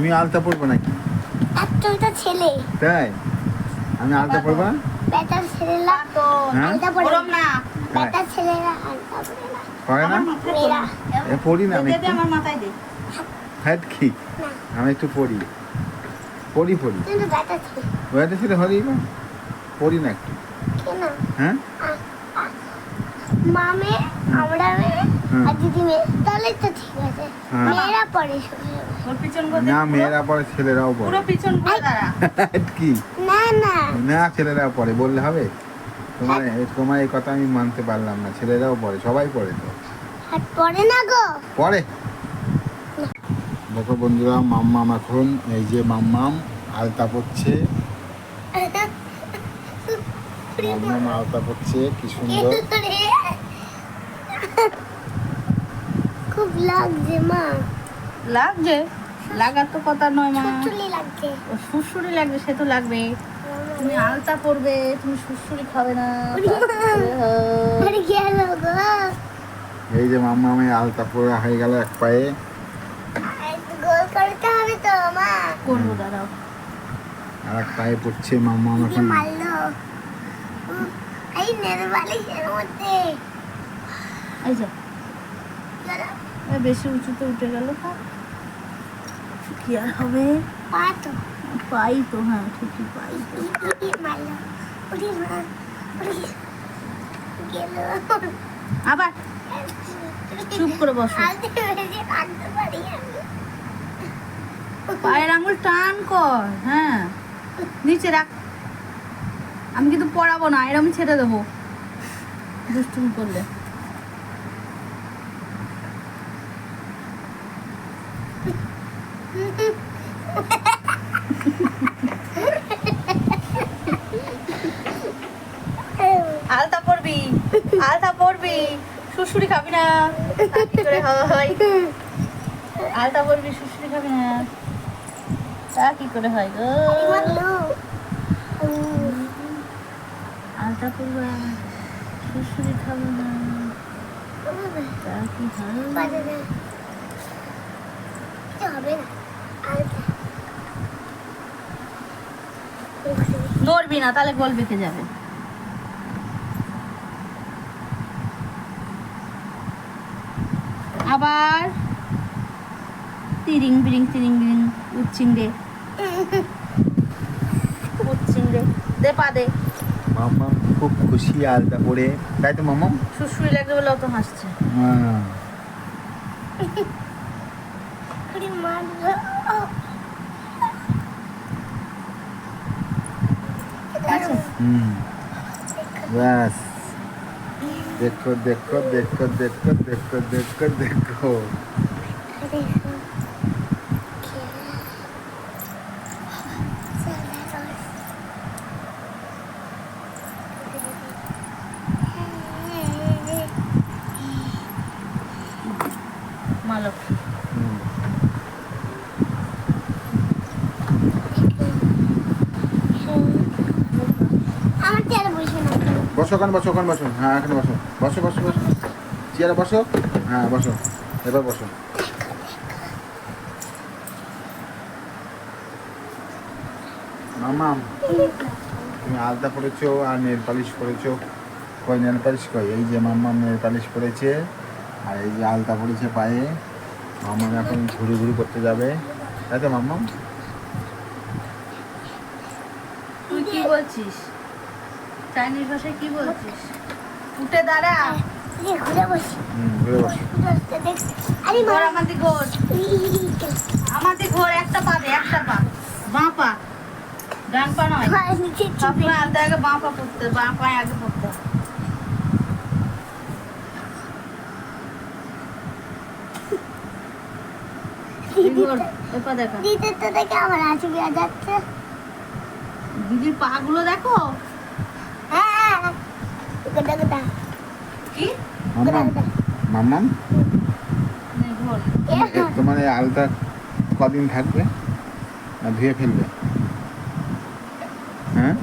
তুমি আলতা পরবো নাকি? একটা তো ছেলে। তাই আমি আলতা পরবো না? বেটার ছেলেরা তো হ্যাঁ? আলতা পরে না। বেটার ছেলেরা আলতা পরে না। পরে না? মেয়েরা পড়ি না আমি একটু। আমার মাথায় দে। হ্যাঁ কি না। আমি একটু পড়ি। কিন্তু বেটার ছেলে ওয়াইতে ছিল হরি না পড়ি না একটু। কেন? হ্যাঁ মামে আমরা মেয়ে আর দিদি মেয়ে তাহলে তো ঠিক আছে। হ্যাঁ। মেয়েরা পরে ওর পিছন করে না মেয়েরা পরে ছেলেরাও পড়ে। পুরো পিছন করে দাঁড়া। কি না না না ছেলেরাও পড়ে বললে হবে? তোমার এই কথা আমি মানতে পারলাম না। ছেলেরাও পড়ে, সবাই পড়ে তো। আর পরে না গো পরে দেখো বন্ধুরা, মাম্মাম এখন এই যে মাম্মাম আলতা পড়ছে। মাম্মাম আলতা পড়ছে, কি সুন্দর। খুব লাগছে মা। লাগছে? লাগার তো কথা নয় মা। চুলি লাগছে। ও সুরসুরি লাগবে, সে তো লাগবে। তুমি আলতা পরবে, তুমি সুরসুরি খাবে না। আরে গেল গো। এই যে মাম্মামের আলতা পরা হয়ে গেল এক পায়ে। গোল করতে হবে তো মা। করবো দাঁড়াও। আর এক পায়ে পড়ছে মাম্মাম যে এখন। মারলো এই নেরবালিশের মধ্যে এই যে বেশি উঁচুতে উঠে গেল তো কি আর হবে? পা তো পাই তো, হ্যাঁ ঠিকই পাই তো। মারলো ওরে মা ওরে গেল। আবার চুপ করে বসো। আলতে বেরিয়ে কাটতে পারি আমি। পায়ের আঙুল টান কর, হ্যাঁ নিচে রাখ। আমি কিন্তু পড়াবো না, এরম ছেড়ে দেবো দুষ্টুমি করলে। আলতা পরবি, আলতা পরবি, সুরসুরি খাবি না। তা কি করে হয়? আলতা পরবি, সুরসুরি খাবি না, তা কি করে হয় গো? মারলো আলতা পরবো, সুরসুরি খাবো না, তা কি হয়? পারে না কিছু হবে না আলতে নড়বি না, তাহলে গোল বেঁকে যাবে। আবার তিরিং বিরিং তিরিং বিরিং উচ্চিং রে, উচ্চিং রে, দে পা দে। মাম্মাম খুব খুশি আলতা পরে, তাই তো মাম্মাম? সুসুরি লাগবে বলে অত হাসছে। হ্যাঁ ওরে মারলো আচ্ছা ব্যাস দেখো দেখো দেখো দেখো দেখো দেখো দেখো। মালক আমার চেয়ারে বসে না বসো ওখানে, বসো ওখানে, বসো। হ্যাঁ এখানে বসো, বসো বসো বসো, চেয়ারে বসো। হ্যাঁ বসো, এবার বসো। মাম্মাম তুমি আলতা পরেছো আর নেল পালিশ করেছো। কই নেল পালিশ কই? এই যে মাম্মাম নেল পালিশ করেছে আর এই যে আলতা পরেছে পায়ে। মাম্মাম এখন ঘুরু ঘুরু করতে যাবে, তাই তো মাম্মাম? তুই কি বলছিস? চাইনিজ ভাষায় কি বলছিস? উঠে দাঁড়া। ঘুরে বসি ঘুরে বসো। আরে মা ঘোর আমাদের ঘোর, আমাদের ঘোর। একটা পা দে, একটা পা, বাঁ পা, ডান পা নয়। নিচে সবসময় আলতা আগে বাঁ পা পড়তে, বাঁ পায়ে আগে পড়তে হবে। ঘোর, ওই পা দেখা। দিতে তো দেখে আমার হাসি পেয়ে যাচ্ছে। দিদির পা গুলো দেখো। হ্যাঁ গোটা গোটা কি মাম্মাম মাম্মাম নে, ঘোর। তোমার এই আলতা কদিন থাকবে না ধুয়ে ফেলবে? হ্যাঁ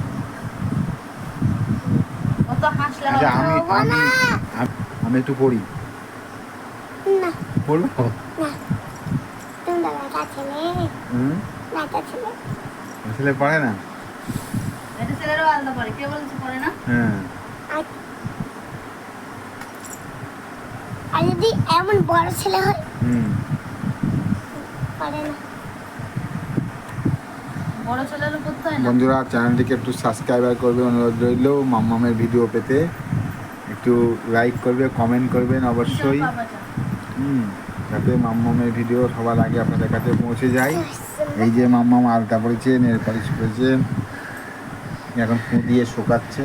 অত হাসলে আচ্ছা হবে না। আমি একটু পড়ি, না বলবো? না তুমি দাঁড়া কাছে ছেলে হুম নাটা ছেলে ছেলে পড়ে না? এটা ছেলেরও আলাদা পরে, কে বলেছে পরে না? হ্যাঁ আর আর যদি এমন বড় ছেলে হয় হুম পারে না। বড় ছেলেরও করতে হয় না? বন্ধুরা চ্যানেলটিকে একটু সাবস্ক্রাইবার করবে, অনুরোধ রইল। মাম্মামের ভিডিও পেতে একটু লাইক করবে, কমেন্ট করবেন অবশ্যই। কিসব বাবা? যাতে মাম্মামের ভিডিও সবার আগে আপনাদের কাছে পৌঁছে যায়। এই যে মাম্মাম আলতা পড়েছে, নেল পালিশ করেছে, এখন ফু দিয়ে শোকাচ্ছে।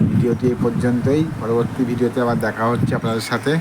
ভিডিওটি এই পর্যন্তই, পরবর্তী ভিডিওতে আবার দেখা হচ্ছে আপনাদের সাথে।